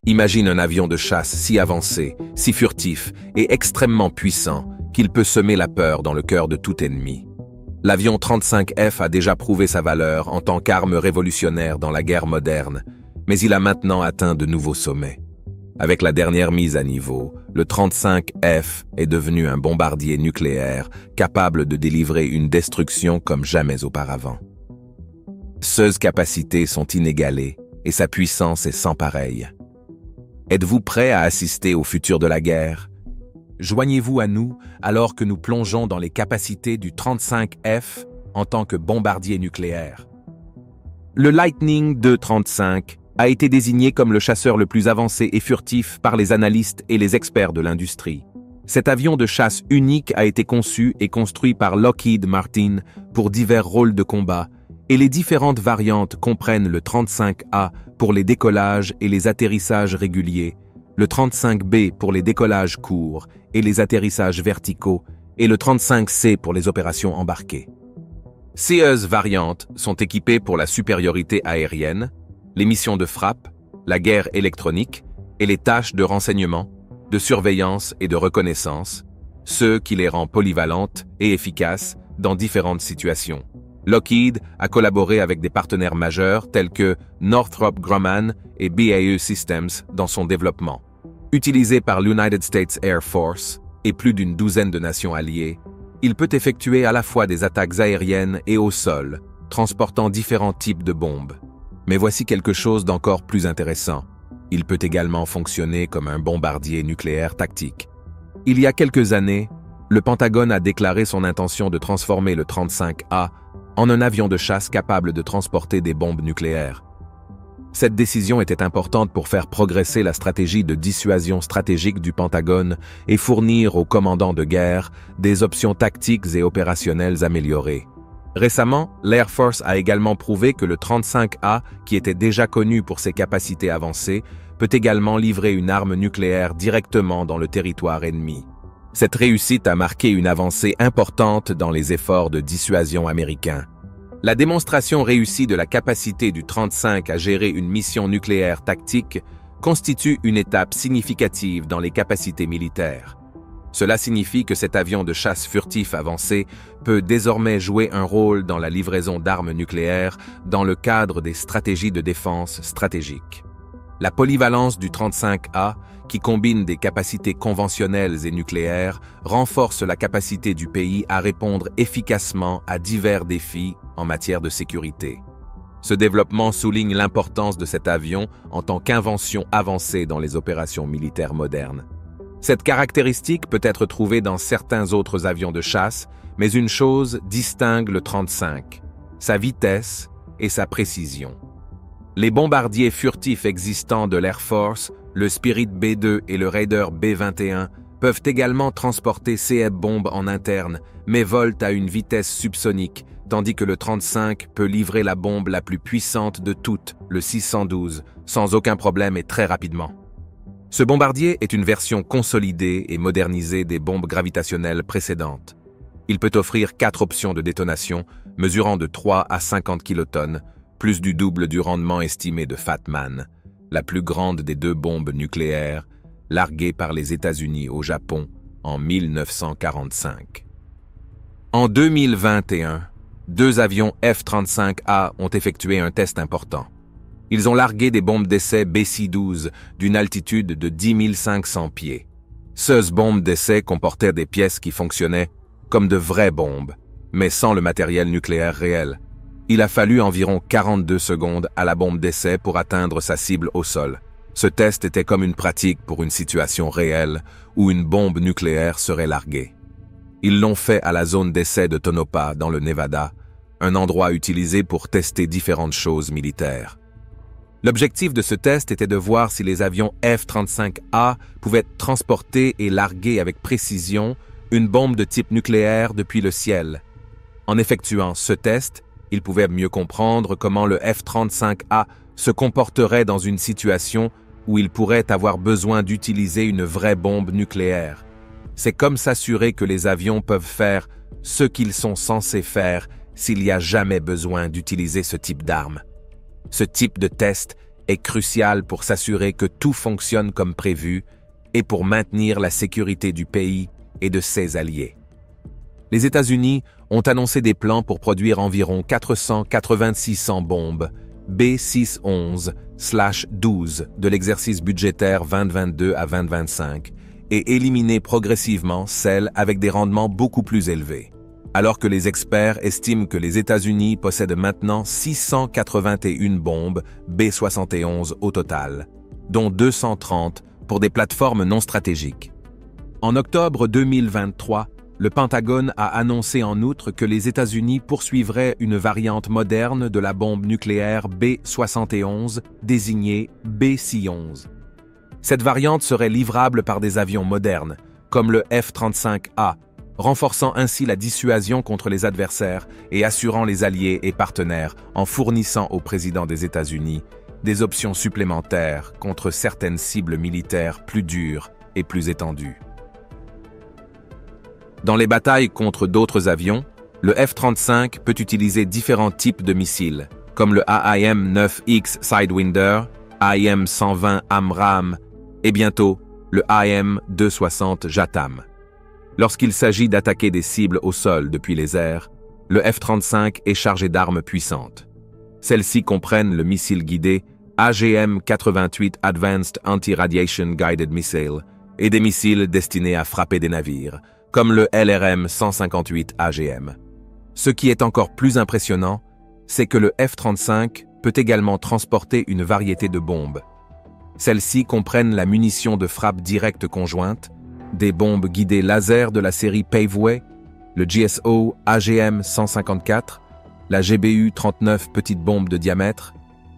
Imagine un avion de chasse si avancé, si furtif et extrêmement puissant qu'il peut semer la peur dans le cœur de tout ennemi. L'avion 35F a déjà prouvé sa valeur en tant qu'arme révolutionnaire dans la guerre moderne, mais il a maintenant atteint de nouveaux sommets. Avec la dernière mise à niveau, le 35F est devenu un bombardier nucléaire capable de délivrer une destruction comme jamais auparavant. Ses capacités sont inégalées et sa puissance est sans pareille. Êtes-vous prêt à assister au futur de la guerre? Joignez-vous à nous alors que nous plongeons dans les capacités du 35F en tant que bombardier nucléaire. Le Lightning II-35 a été désigné comme le chasseur le plus avancé et furtif par les analystes et les experts de l'industrie. Cet avion de chasse unique a été conçu et construit par Lockheed Martin pour divers rôles de combat, et les différentes variantes comprennent le 35A pour les décollages et les atterrissages réguliers, le 35B pour les décollages courts et les atterrissages verticaux, et le 35C pour les opérations embarquées. Ces variantes sont équipées pour la supériorité aérienne, les missions de frappe, la guerre électronique et les tâches de renseignement, de surveillance et de reconnaissance, ce qui les rend polyvalentes et efficaces dans différentes situations. Lockheed a collaboré avec des partenaires majeurs tels que Northrop Grumman et BAE Systems dans son développement. Utilisé par l'United States Air Force et plus d'une douzaine de nations alliées, il peut effectuer à la fois des attaques aériennes et au sol, transportant différents types de bombes. Mais voici quelque chose d'encore plus intéressant. Il peut également fonctionner comme un bombardier nucléaire tactique. Il y a quelques années, le Pentagone a déclaré son intention de transformer le 35A en un avion de chasse capable de transporter des bombes nucléaires. Cette décision était importante pour faire progresser la stratégie de dissuasion stratégique du Pentagone et fournir aux commandants de guerre des options tactiques et opérationnelles améliorées. Récemment, l'Air Force a également prouvé que le 35A, qui était déjà connu pour ses capacités avancées, peut également livrer une arme nucléaire directement dans le territoire ennemi. Cette réussite a marqué une avancée importante dans les efforts de dissuasion américains. La démonstration réussie de la capacité du 35 à gérer une mission nucléaire tactique constitue une étape significative dans les capacités militaires. Cela signifie que cet avion de chasse furtif avancé peut désormais jouer un rôle dans la livraison d'armes nucléaires dans le cadre des stratégies de défense stratégiques. La polyvalence du 35A, qui combine des capacités conventionnelles et nucléaires, renforce la capacité du pays à répondre efficacement à divers défis en matière de sécurité. Ce développement souligne l'importance de cet avion en tant qu'invention avancée dans les opérations militaires modernes. Cette caractéristique peut être trouvée dans certains autres avions de chasse, mais une chose distingue le 35, sa vitesse et sa précision. Les bombardiers furtifs existants de l'Air Force, le Spirit B-2 et le Raider B-21, peuvent également transporter ces bombes en interne, mais volent à une vitesse subsonique, tandis que le 35 peut livrer la bombe la plus puissante de toutes, le 612, sans aucun problème et très rapidement. Ce bombardier est une version consolidée et modernisée des bombes gravitationnelles précédentes. Il peut offrir 4 options de détonation, mesurant de 3 à 50 kilotonnes, plus du double du rendement estimé de Fat Man, la plus grande des 2 bombes nucléaires, larguées par les États-Unis au Japon en 1945. En 2021, 2 avions F-35A ont effectué un test important. Ils ont largué des bombes d'essai BC-12 d'une altitude de 10 500 pieds. Ces bombes d'essai comportaient des pièces qui fonctionnaient comme de vraies bombes, mais sans le matériel nucléaire réel. Il a fallu environ 42 secondes à la bombe d'essai pour atteindre sa cible au sol. Ce test était comme une pratique pour une situation réelle où une bombe nucléaire serait larguée. Ils l'ont fait à la zone d'essai de Tonopah, dans le Nevada, un endroit utilisé pour tester différentes choses militaires. L'objectif de ce test était de voir si les avions F-35A pouvaient transporter et larguer avec précision une bombe de type nucléaire depuis le ciel. En effectuant ce test, ils pouvaient mieux comprendre comment le F-35A se comporterait dans une situation où il pourrait avoir besoin d'utiliser une vraie bombe nucléaire. C'est comme s'assurer que les avions peuvent faire ce qu'ils sont censés faire s'il n'y a jamais besoin d'utiliser ce type d'arme. Ce type de test est crucial pour s'assurer que tout fonctionne comme prévu et pour maintenir la sécurité du pays et de ses alliés. Les États-Unis ont annoncé des plans pour produire environ 486 bombes B611/12 de l'exercice budgétaire 2022 à 2025 et éliminer progressivement celles avec des rendements beaucoup plus élevés, alors que les experts estiment que les États-Unis possèdent maintenant 681 bombes B71 au total, dont 230 pour des plateformes non stratégiques. En octobre 2023, le Pentagone a annoncé en outre que les États-Unis poursuivraient une variante moderne de la bombe nucléaire B71, désignée BC-11. Cette variante serait livrable par des avions modernes, comme le F-35A, renforçant ainsi la dissuasion contre les adversaires et assurant les alliés et partenaires en fournissant au président des États-Unis des options supplémentaires contre certaines cibles militaires plus dures et plus étendues. Dans les batailles contre d'autres avions, le F-35 peut utiliser différents types de missiles, comme le AIM-9X Sidewinder, AIM-120 AMRAAM et bientôt le AIM-260 JATAM. Lorsqu'il s'agit d'attaquer des cibles au sol depuis les airs, le F-35 est chargé d'armes puissantes. Celles-ci comprennent le missile guidé AGM-88 Advanced Anti-Radiation Guided Missile et des missiles destinés à frapper des navires, comme le LRM-158 AGM. Ce qui est encore plus impressionnant, c'est que le F-35 peut également transporter une variété de bombes. Celles-ci comprennent la munition de frappe directe conjointe, des bombes guidées laser de la série Paveway, le GSO AGM-154, la GBU-39 petite bombe de diamètre,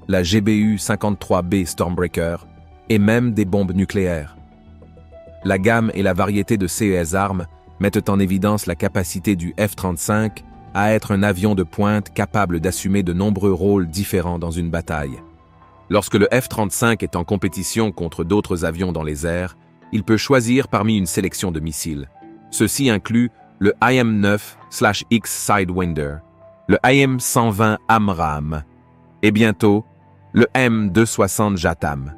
la GBU-53B Stormbreaker et même des bombes nucléaires. La gamme et la variété de ces armes mettent en évidence la capacité du F-35 à être un avion de pointe capable d'assumer de nombreux rôles différents dans une bataille. Lorsque le F-35 est en compétition contre d'autres avions dans les airs, il peut choisir parmi une sélection de missiles. Ceci inclut le AIM-9/X Sidewinder, le AIM-120 AMRAAM et bientôt le M260 JATAM.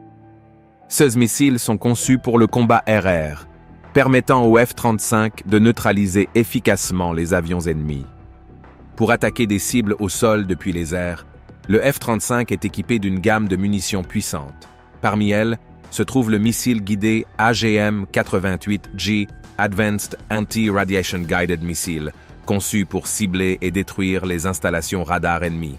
Ces missiles sont conçus pour le combat RR, permettant au F-35 de neutraliser efficacement les avions ennemis. Pour attaquer des cibles au sol depuis les airs, le F-35 est équipé d'une gamme de munitions puissantes. Parmi elles se trouve le missile guidé AGM-88G Advanced Anti-Radiation Guided Missile, conçu pour cibler et détruire les installations radar ennemies.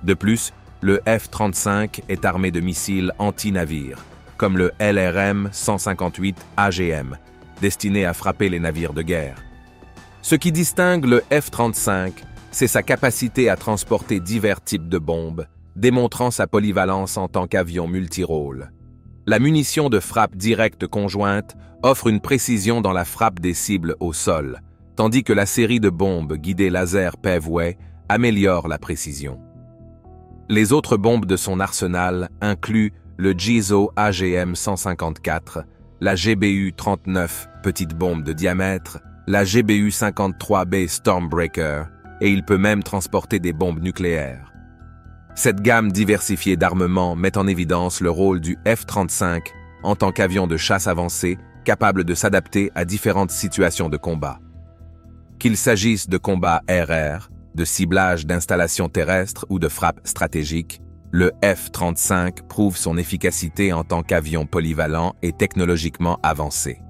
De plus, le F-35 est armé de missiles anti-navires, comme le LRM-158 AGM, destiné à frapper les navires de guerre. Ce qui distingue le F-35, c'est sa capacité à transporter divers types de bombes, démontrant sa polyvalence en tant qu'avion multirôle. La munition de frappe directe conjointe offre une précision dans la frappe des cibles au sol, tandis que la série de bombes guidées laser Paveway améliore la précision. Les autres bombes de son arsenal incluent le GSO AGM-154, la GBU-39 petite bombe de diamètre, la GBU-53B Stormbreaker, et il peut même transporter des bombes nucléaires. Cette gamme diversifiée d'armements met en évidence le rôle du F-35 en tant qu'avion de chasse avancé capable de s'adapter à différentes situations de combat. Qu'il s'agisse de combats RR, de ciblage d'installations terrestres ou de frappe stratégique, le F-35 prouve son efficacité en tant qu'avion polyvalent et technologiquement avancé.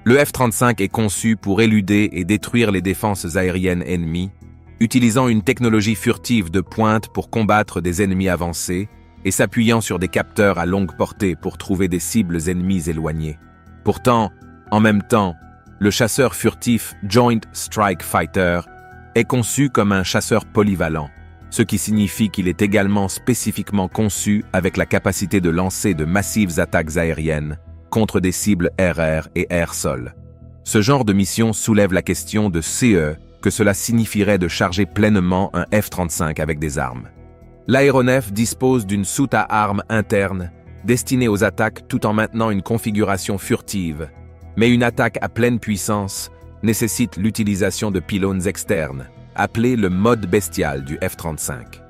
Le F-35 est conçu pour éluder et détruire les défenses aériennes ennemies, utilisant une technologie furtive de pointe pour combattre des ennemis avancés et s'appuyant sur des capteurs à longue portée pour trouver des cibles ennemies éloignées. Pourtant, en même temps, le chasseur furtif Joint Strike Fighter est conçu comme un chasseur polyvalent, ce qui signifie qu'il est également spécifiquement conçu avec la capacité de lancer de massives attaques aériennes contre des cibles RR et air-sol. Ce genre de mission soulève la question de que cela signifierait de charger pleinement un F-35 avec des armes. L'aéronef dispose d'une soute à armes interne, destinée aux attaques tout en maintenant une configuration furtive, mais une attaque à pleine puissance nécessite l'utilisation de pylônes externes, appelé le mode bestial du F-35.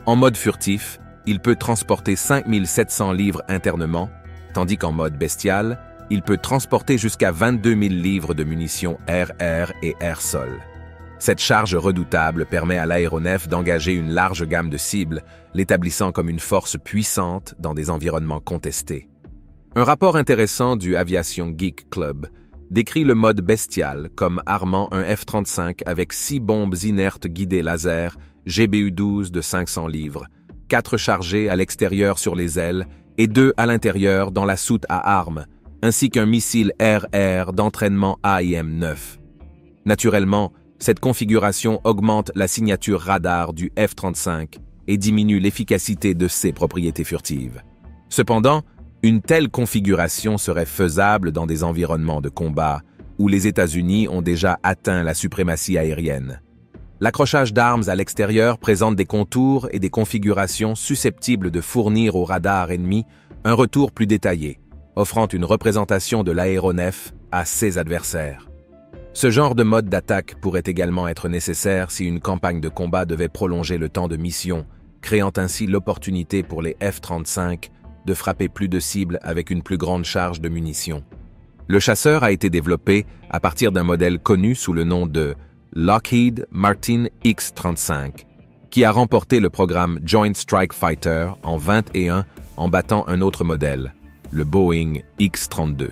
En mode furtif, Il peut transporter 5700 livres internement, tandis qu'en mode bestial, il peut transporter jusqu'à 22 000 livres de munitions air-air et air-sol. Cette charge redoutable permet à l'aéronef d'engager une large gamme de cibles, l'établissant comme une force puissante dans des environnements contestés. Un rapport intéressant du Aviation Geek Club décrit le mode bestial comme armant un F-35 avec 6 bombes inertes guidées laser GBU-12 de 500 livres, 4 chargées à l'extérieur sur les ailes et 2 à l'intérieur dans la soute à armes, ainsi qu'un missile air-air d'entraînement AIM-9. Naturellement, cette configuration augmente la signature radar du F-35 et diminue l'efficacité de ses propriétés furtives. Cependant, une telle configuration serait faisable dans des environnements de combat où les États-Unis ont déjà atteint la suprématie aérienne. L'accrochage d'armes à l'extérieur présente des contours et des configurations susceptibles de fournir au radar ennemi un retour plus détaillé, offrant une représentation de l'aéronef à ses adversaires. Ce genre de mode d'attaque pourrait également être nécessaire si une campagne de combat devait prolonger le temps de mission, créant ainsi l'opportunité pour les F-35 de frapper plus de cibles avec une plus grande charge de munitions. Le chasseur a été développé à partir d'un modèle connu sous le nom de Lockheed Martin X-35, qui a remporté le programme Joint Strike Fighter en 21 en battant un autre modèle, le Boeing X-32.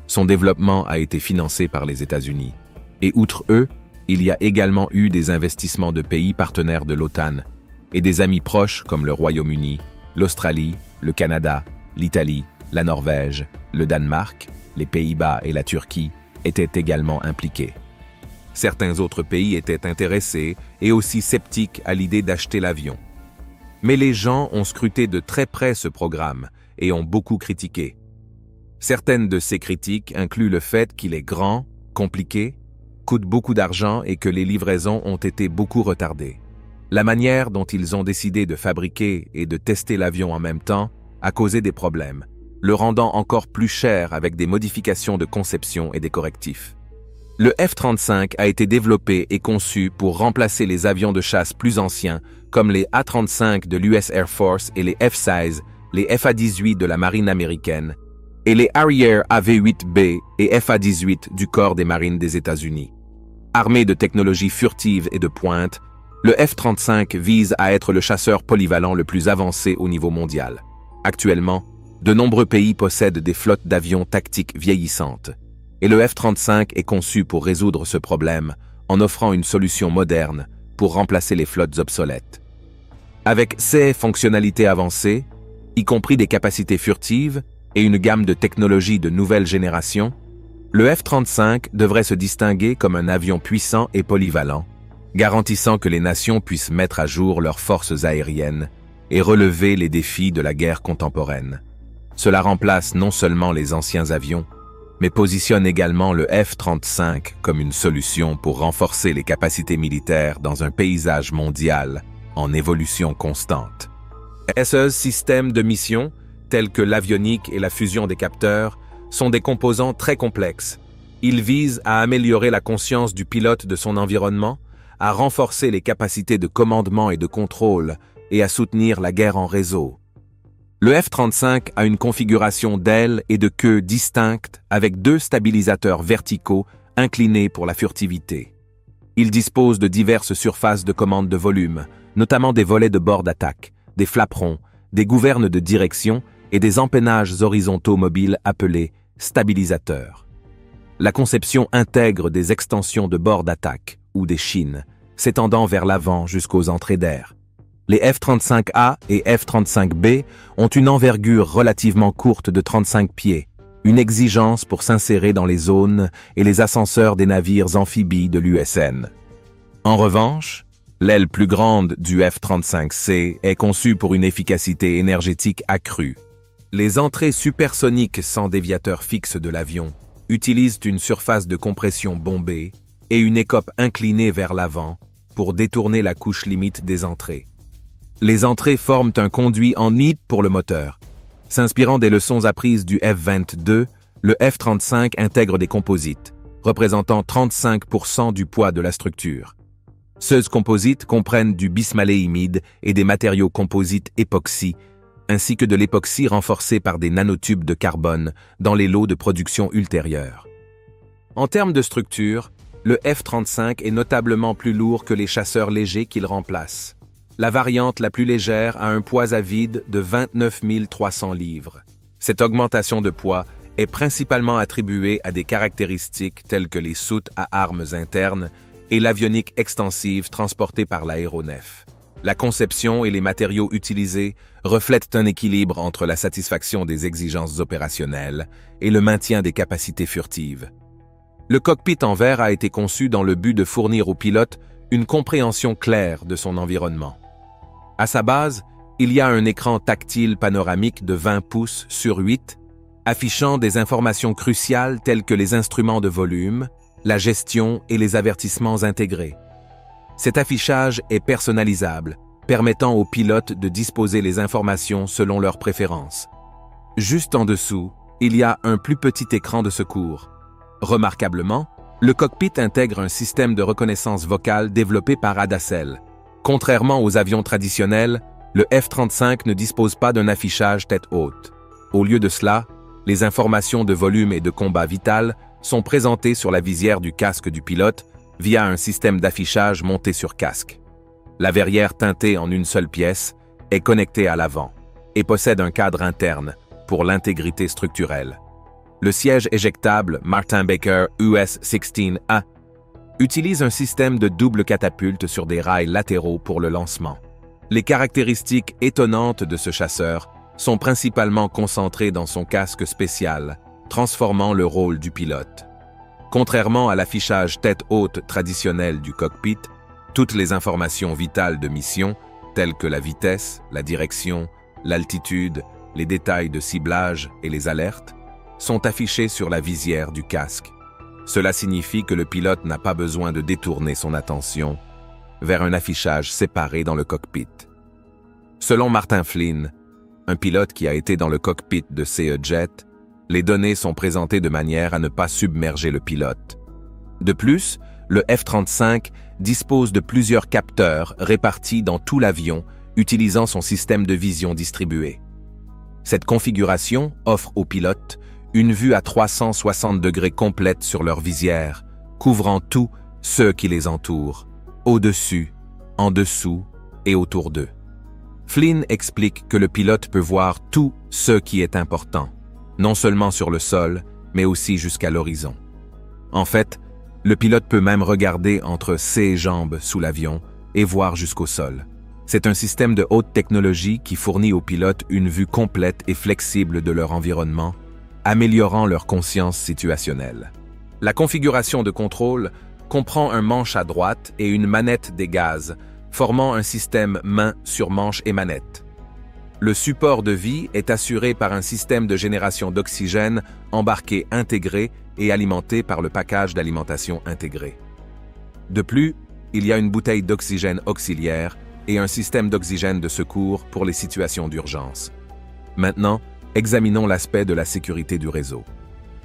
Son développement a été financé par les États-Unis. Et outre eux, il y a également eu des investissements de pays partenaires de l'OTAN et des amis proches comme le Royaume-Uni, l'Australie, le Canada, l'Italie, la Norvège, le Danemark, les Pays-Bas et la Turquie étaient également impliqués. Certains autres pays étaient intéressés et aussi sceptiques à l'idée d'acheter l'avion. Mais les gens ont scruté de très près ce programme et ont beaucoup critiqué. Certaines de ces critiques incluent le fait qu'il est grand, compliqué, coûte beaucoup d'argent et que les livraisons ont été beaucoup retardées. La manière dont ils ont décidé de fabriquer et de tester l'avion en même temps a causé des problèmes, le rendant encore plus cher avec des modifications de conception et des correctifs. Le F-35 a été développé et conçu pour remplacer les avions de chasse plus anciens comme les A-35 de l'US Air Force et les F-16, les FA-18 de la marine américaine, et les Harrier AV-8B et FA-18 du corps des marines des États-Unis. Armé de technologies furtives et de pointe, le F-35 vise à être le chasseur polyvalent le plus avancé au niveau mondial. Actuellement, de nombreux pays possèdent des flottes d'avions tactiques vieillissantes, et le F-35 est conçu pour résoudre ce problème en offrant une solution moderne pour remplacer les flottes obsolètes. Avec ses fonctionnalités avancées, y compris des capacités furtives, et une gamme de technologies de nouvelle génération, le F-35 devrait se distinguer comme un avion puissant et polyvalent, garantissant que les nations puissent mettre à jour leurs forces aériennes et relever les défis de la guerre contemporaine. Cela remplace non seulement les anciens avions, mais positionne également le F-35 comme une solution pour renforcer les capacités militaires dans un paysage mondial en évolution constante. Ce système de mission, tels que l'avionique et la fusion des capteurs, sont des composants très complexes. Ils visent à améliorer la conscience du pilote de son environnement, à renforcer les capacités de commandement et de contrôle, et à soutenir la guerre en réseau. Le F-35 a une configuration d'ailes et de queue distinctes avec 2 stabilisateurs verticaux inclinés pour la furtivité. Il dispose de diverses surfaces de commande de volume, notamment des volets de bord d'attaque, des flaperons, des gouvernes de direction et des empennages horizontaux mobiles appelés stabilisateurs. La conception intègre des extensions de bord d'attaque ou des chines, s'étendant vers l'avant jusqu'aux entrées d'air. Les F-35A et F-35B ont une envergure relativement courte de 35 pieds, une exigence pour s'insérer dans les zones et les ascenseurs des navires amphibies de l'USN. En revanche, l'aile plus grande du F-35C est conçue pour une efficacité énergétique accrue. Les entrées supersoniques sans déviateur fixe de l'avion utilisent une surface de compression bombée et une écope inclinée vers l'avant pour détourner la couche limite des entrées. Les entrées forment un conduit en nid pour le moteur. S'inspirant des leçons apprises du F-22, le F-35 intègre des composites, représentant 35% du poids de la structure. Ces composites comprennent du bismaléimide et des matériaux composites époxy, ainsi que de l'époxy renforcé par des nanotubes de carbone dans les lots de production ultérieurs. En termes de structure, le F-35 est notablement plus lourd que les chasseurs légers qu'il remplace. La variante la plus légère a un poids à vide de 29 300 livres. Cette augmentation de poids est principalement attribuée à des caractéristiques telles que les soutes à armes internes et l'avionique extensive transportée par l'aéronef. La conception et les matériaux utilisés reflètent un équilibre entre la satisfaction des exigences opérationnelles et le maintien des capacités furtives. Le cockpit en verre a été conçu dans le but de fournir au pilote une compréhension claire de son environnement. À sa base, il y a un écran tactile panoramique de 20 pouces sur 8, affichant des informations cruciales telles que les instruments de volume, la gestion et les avertissements intégrés. Cet affichage est personnalisable, permettant aux pilotes de disposer les informations selon leurs préférences. Juste en dessous, il y a un plus petit écran de secours. Remarquablement, le cockpit intègre un système de reconnaissance vocale développé par Adacel. Contrairement aux avions traditionnels, le F-35 ne dispose pas d'un affichage tête haute. Au lieu de cela, les informations de volume et de combat vital sont présentées sur la visière du casque du pilote via un système d'affichage monté sur casque. La verrière teintée en une seule pièce est connectée à l'avant et possède un cadre interne pour l'intégrité structurelle. Le siège éjectable Martin Baker US-16A utilise un système de double catapulte sur des rails latéraux pour le lancement. Les caractéristiques étonnantes de ce chasseur sont principalement concentrées dans son casque spécial, transformant le rôle du pilote. Contrairement à l'affichage tête haute traditionnel du cockpit, toutes les informations vitales de mission, telles que la vitesse, la direction, l'altitude, les détails de ciblage et les alertes, sont affichées sur la visière du casque. Cela signifie que le pilote n'a pas besoin de détourner son attention vers un affichage séparé dans le cockpit. Selon Martin Flynn, un pilote qui a été dans le cockpit de CE Jet, les données sont présentées de manière à ne pas submerger le pilote. De plus, le F-35 dispose de plusieurs capteurs répartis dans tout l'avion utilisant son système de vision distribué. Cette configuration offre aux pilotes une vue à 360 degrés complète sur leur visière, couvrant tous ceux qui les entourent, au-dessus, en dessous et autour d'eux. Flynn explique que le pilote peut voir tout ce qui est important, non seulement sur le sol, mais aussi jusqu'à l'horizon. En fait, le pilote peut même regarder entre ses jambes sous l'avion et voir jusqu'au sol. C'est un système de haute technologie qui fournit aux pilotes une vue complète et flexible de leur environnement, améliorant leur conscience situationnelle. La configuration de contrôle comprend un manche à droite et une manette des gaz, formant un système main sur manche et manette. Le support de vie est assuré par un système de génération d'oxygène embarqué intégré et alimenté par le package d'alimentation intégré. De plus, il y a une bouteille d'oxygène auxiliaire et un système d'oxygène de secours pour les situations d'urgence. Maintenant, examinons l'aspect de la sécurité du réseau.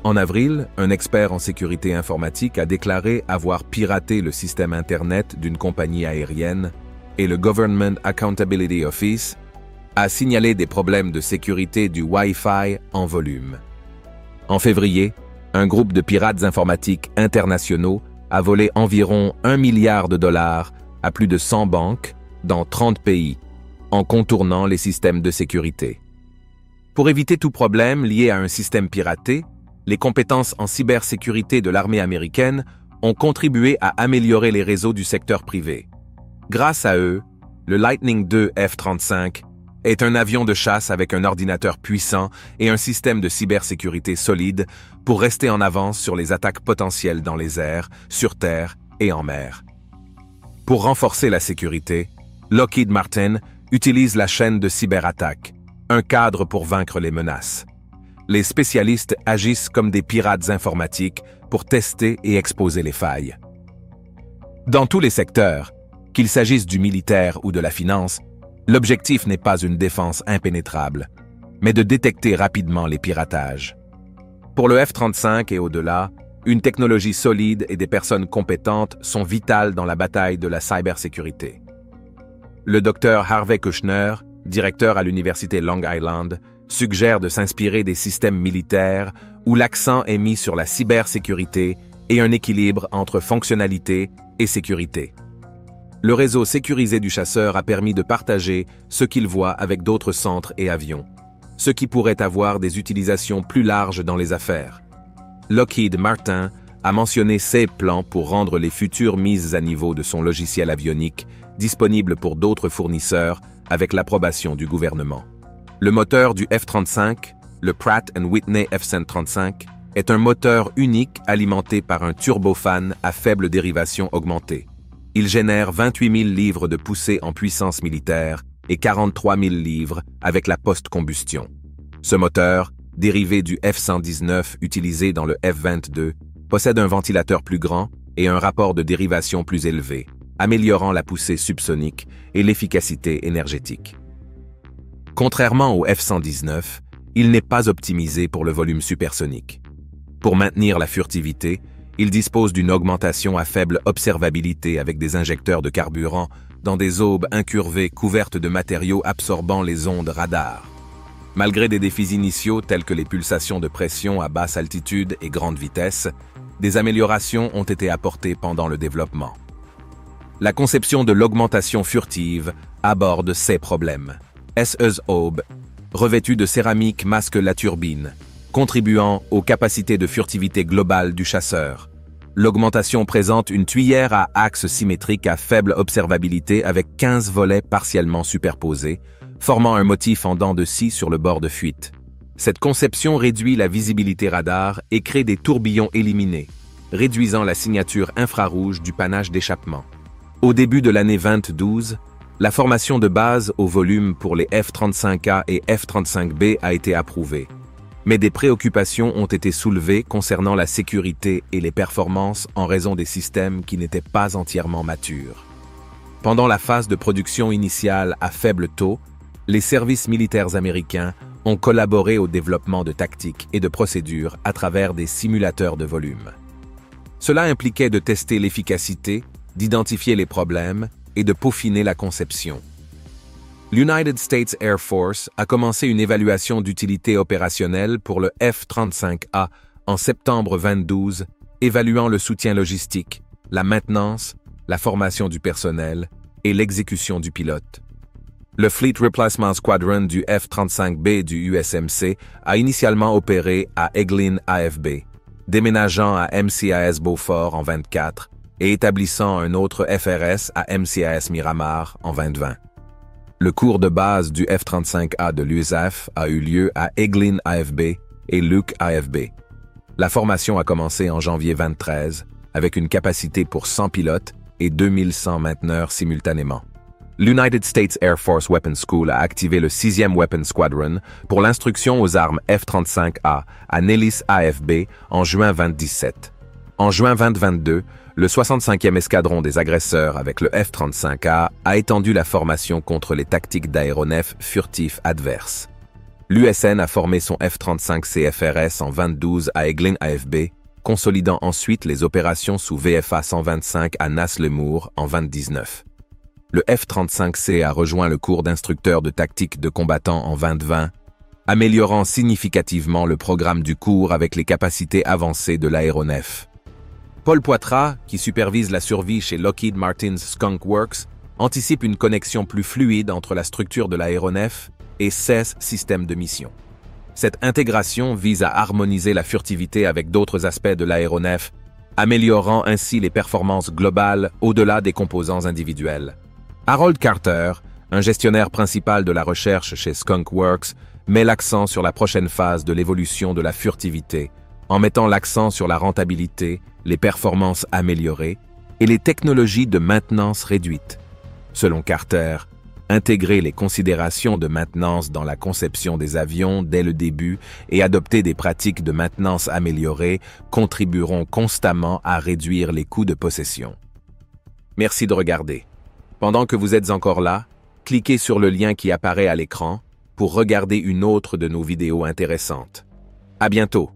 En avril, un expert en sécurité informatique a déclaré avoir piraté le système Internet d'une compagnie aérienne et le Government Accountability Office a signalé des problèmes de sécurité du Wi-Fi en volume. En février, un groupe de pirates informatiques internationaux a volé environ $1 milliard à plus de 100 banques dans 30 pays, en contournant les systèmes de sécurité. Pour éviter tout problème lié à un système piraté, les compétences en cybersécurité de l'armée américaine ont contribué à améliorer les réseaux du secteur privé. Grâce à eux, le Lightning II F-35 est un avion de chasse avec un ordinateur puissant et un système de cybersécurité solide pour rester en avance sur les attaques potentielles dans les airs, sur terre et en mer. Pour renforcer la sécurité, Lockheed Martin utilise la chaîne de cyberattaque, un cadre pour vaincre les menaces. Les spécialistes agissent comme des pirates informatiques pour tester et exposer les failles. Dans tous les secteurs, qu'il s'agisse du militaire ou de la finance, l'objectif n'est pas une défense impénétrable, mais de détecter rapidement les piratages. Pour le F-35 et au-delà, Une technologie solide et des personnes compétentes sont vitales dans la bataille de la cybersécurité. Le docteur Harvey Kushner, directeur à l'université Long Island, suggère de s'inspirer des systèmes militaires où l'accent est mis sur la cybersécurité et un équilibre entre fonctionnalité et sécurité. Le réseau sécurisé du chasseur a permis de partager ce qu'il voit avec d'autres centres et avions, ce qui pourrait avoir des utilisations plus larges dans les affaires. Lockheed Martin a mentionné ses plans pour rendre les futures mises à niveau de son logiciel avionique disponibles pour d'autres fournisseurs avec l'approbation du gouvernement. Le moteur du F-35, le Pratt & Whitney F-135, est un moteur unique alimenté par un turbofan à faible dérivation augmentée. Il génère 28 000 livres de poussée en puissance militaire et 43 000 livres avec la post-combustion. Ce moteur, dérivé du F-119 utilisé dans le F-22, possède un ventilateur plus grand et un rapport de dérivation plus élevé, améliorant la poussée subsonique et l'efficacité énergétique. Contrairement au F-119, il n'est pas optimisé pour le volume supersonique. Pour maintenir la furtivité, il dispose d'une augmentation à faible observabilité avec des injecteurs de carburant dans des aubes incurvées couvertes de matériaux absorbant les ondes radar. Malgré des défis initiaux tels que les pulsations de pression à basse altitude et grande vitesse, des améliorations ont été apportées pendant le développement. La conception de l'augmentation furtive aborde ces problèmes. Cette aube, revêtue de céramique, masque la turbine, contribuant aux capacités de furtivité globale du chasseur. L'augmentation présente une tuyère à axe symétrique à faible observabilité avec 15 volets partiellement superposés, formant un motif en dents de scie sur le bord de fuite. Cette conception réduit la visibilité radar et crée des tourbillons éliminés, réduisant la signature infrarouge du panache d'échappement. Au début de l'année 2012, la formation de base au volume pour les F-35A et F-35B a été approuvée, mais des préoccupations ont été soulevées concernant la sécurité et les performances en raison des systèmes qui n'étaient pas entièrement matures. Pendant la phase de production initiale à faible taux, les services militaires américains ont collaboré au développement de tactiques et de procédures à travers des simulateurs de volume. Cela impliquait de tester l'efficacité, d'identifier les problèmes et de peaufiner la conception. L'United States Air Force a commencé une évaluation d'utilité opérationnelle pour le F-35A en septembre 2012, évaluant le soutien logistique, la maintenance, la formation du personnel et l'exécution du pilote. Le Fleet Replacement Squadron du F-35B du USMC a initialement opéré à Eglin AFB, déménageant à MCAS Beaufort en 2024 et établissant un autre FRS à MCAS Miramar en 2020. Le cours de base du F-35A de l'USAF a eu lieu à Eglin AFB et Luke AFB. La formation a commencé en janvier 2013 avec une capacité pour 100 pilotes et 2100 mainteneurs simultanément. L'United States Air Force Weapons School a activé le 6e Weapons Squadron pour l'instruction aux armes F-35A à Nellis AFB en juin 2017. En juin 2022, le 65e escadron des agresseurs avec le F-35A a étendu la formation contre les tactiques d'aéronefs furtifs adverses. L'USN a formé son F-35 CFRS en 2012 à Eglin AFB, consolidant ensuite les opérations sous VFA 125 à Nas-le-Moor en 2019. Le F-35C a rejoint le cours d'instructeur de tactique de combattants en 2020, améliorant significativement le programme du cours avec les capacités avancées de l'aéronef. Paul Poitras, qui supervise la survie chez Lockheed Martin's Skunk Works, anticipe une connexion plus fluide entre la structure de l'aéronef et ses systèmes de mission. Cette intégration vise à harmoniser la furtivité avec d'autres aspects de l'aéronef, améliorant ainsi les performances globales au-delà des composants individuels. Harold Carter, un gestionnaire principal de la recherche chez Skunk Works, met l'accent sur la prochaine phase de l'évolution de la furtivité, en mettant l'accent sur la rentabilité, les performances améliorées et les technologies de maintenance réduites. Selon Carter, intégrer les considérations de maintenance dans la conception des avions dès le début et adopter des pratiques de maintenance améliorées contribueront constamment à réduire les coûts de possession. Merci de regarder. Pendant que vous êtes encore là, cliquez sur le lien qui apparaît à l'écran pour regarder une autre de nos vidéos intéressantes. À bientôt!